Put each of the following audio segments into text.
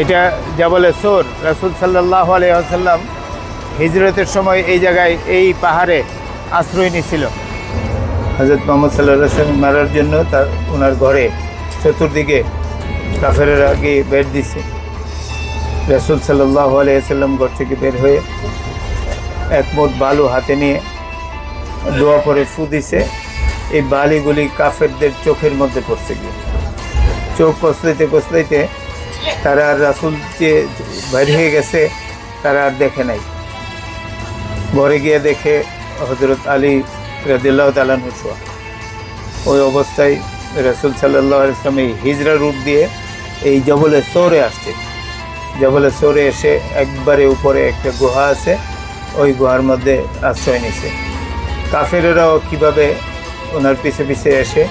এটা জাবলে সোর। রাসূল সাল্লাল্লাহু আলাইহি ওয়াসাল্লাম হিজরতের সময় এই জায়গায় এই পাহাড়ে আশ্রয় নিয়েছিল। হযরত মুহাম্মদ সাল্লাল্লাহু আলাইহি ওয়াসাল্লাম মারার জন্য তার ওনার ঘরে চতুর্দিকে কাফেররা গিয়ে বের দিছে। রাসূল সাল্লাল্লাহু আলাইহি ওয়াসাল্লাম ঘর থেকে বের হয়ে এক মুঠ বালু হাতে নিয়ে দোয়া পরে ফু দিছে। এই বালিগুলি কাফেরদের চোখের মধ্যে পড়ছে গিয়ে, চোখ কচলাইতে কচলাইতে তারা আর রাসূল যে বের হয়ে গেছে তারা আর দেখে নাই। ঘরে গিয়ে দেখে হযরত আলী রাদিয়াল্লাহু তাআলা আনহু শোয়া। ওই অবস্থায় রাসূল সাল্লাল্লাহু আলাইহি ওয়াসাল্লাম এই হিজরা রুট দিয়ে এই জবলে সৌরে আসছে। জবলে সৌরে এসে একবারে উপরে একটা গুহা আছে, ওই গুহার মধ্যে আশ্রয় নিছে। কাফেরেরাও কীভাবে ওনার পিছে পিছে এসে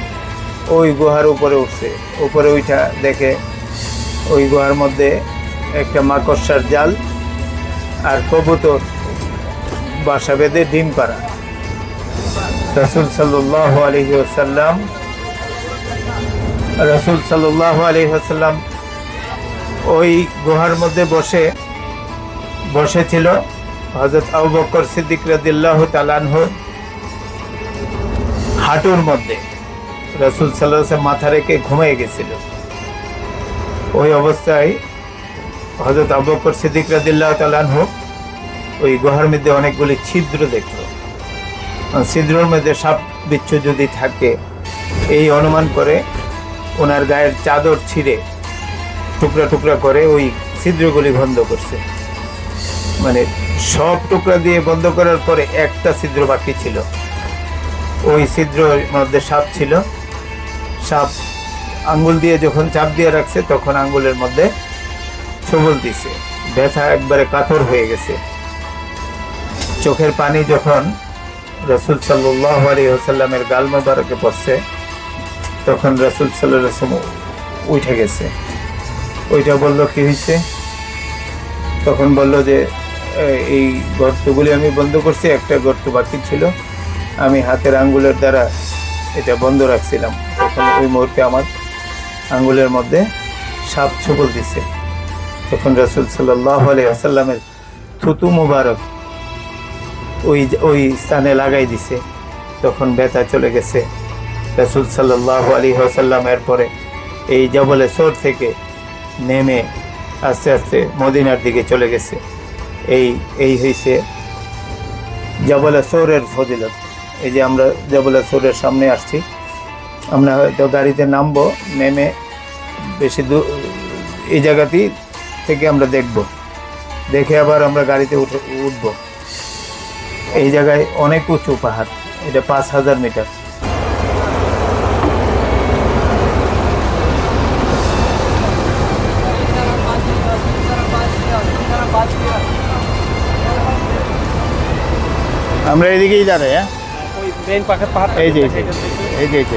ওই গুহার উপরে উঠছে। উপরে উঠা দেখে ওই গুহার মধ্যে একটা মাকড়সার জাল আর কবুতর বাসা বেঁধে ডিম পাড়া। রাসূল সাল্লাল্লাহু আলাইহি ওয়াসাল্লাম ওই গুহার মধ্যে বসেছিল। হযরত আবু বকর সিদ্দিক রাদিয়াল্লাহু তাআলা আনহু হাঁটুর মধ্যে রাসূল সাল্লাল্লাহু আলাইহি ওয়াসাল্লাম মাথা রেখে ঘুমিয়ে গেছিল। ওই অবস্থায় হযরত আবু বকর সিদ্দিক রাদিয়াল্লাহু তাআলা আনহু ওই গুহার মধ্যে অনেকগুলি ছিদ্র দেখল। ছিদ্রের মধ্যে সাপ বিচ্ছু যদি থাকে এই অনুমান করে ওনার গায়ের চাদর ছিঁড়ে টুকরা টুকরা করে ওই ছিদ্রগুলি বন্ধ করছে। মানে সব টুকরা দিয়ে বন্ধ করার পরে একটা ছিদ্র বাকি ছিল। ওই ছিদ্রের মধ্যে সাপ ছিল। সাপ আঙ্গুল দিয়ে যখন চাপ দিয়ে রাখছে তখন আঙ্গুলের মধ্যে ছোবল দিছে। ব্যথা একবারে কাতর হয়ে গেছে। চোখের পানি যখন রাসূল সাল্লাল্লাহু আলাইহি ওয়াসাল্লামের গাল মোবারকে পড়ছে তখন রাসূল সাল্লাল্লাহু আলাইহি ওয়াসাল্লাম উঠে গেছে। ওইটা বলল কি হয়েছে? তখন বলল যে এই গর্তগুলি আমি বন্ধ করছি, একটা গর্ত বাকি ছিল, আমি হাতের আঙ্গুলের দ্বারা এটা বন্ধ রাখছিলাম। তখন ওই মুহূর্তে আমার আঙ্গুলের মধ্যে সাপ ছোবল দিছে। তখন রাসূল সাল্লাল্লাহু আলাইহি ওয়াসাল্লামের থুতু মুবারক ওই স্থানে লাগাই দিছে। তখন ব্যথা চলে গেছে। রাসূল সাল্লাল্লাহু আলাইহি ওয়াসাল্লাম এরপরে এই জবলে সৌর থেকে নেমে আস্তে আস্তে মদিনার দিকে চলে গেছে। এই হয়েছে জবলে সৌরের ফজিলত। এই যে আমরা জবলে সৌরের সামনে আসছি, আমরা হয়তো গাড়িতে নামবো, নেমে বেশি দূর এই জায়গাটি থেকে আমরা দেখে আবার আমরা গাড়িতে উঠব। এই জায়গায় অনেক উঁচু পাহাড়, এটা 5000 মিটার। আমরা এদিকেই দাঁড়াই। হ্যাঁ, এই যে